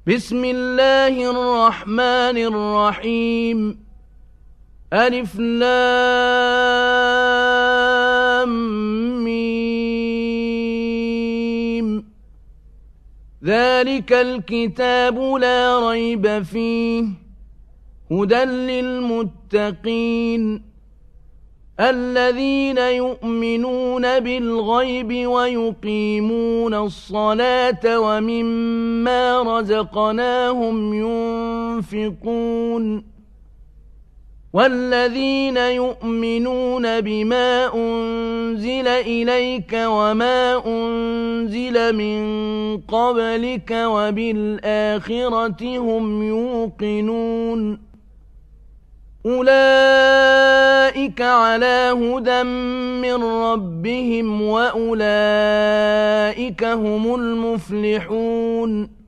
بسم الله الرحمن الرحيم ألف لام ميم ذلك الكتاب لا ريب فيه هدى للمتقين الذين يؤمنون بالغيب ويقيمون الصلاة ومما رزقناهم ينفقون والذين يؤمنون بما أنزل إليك وما أنزل من قبلك وبالآخرة هم يوقنون أولئك على هدى من ربهم وأولئك هم المفلحون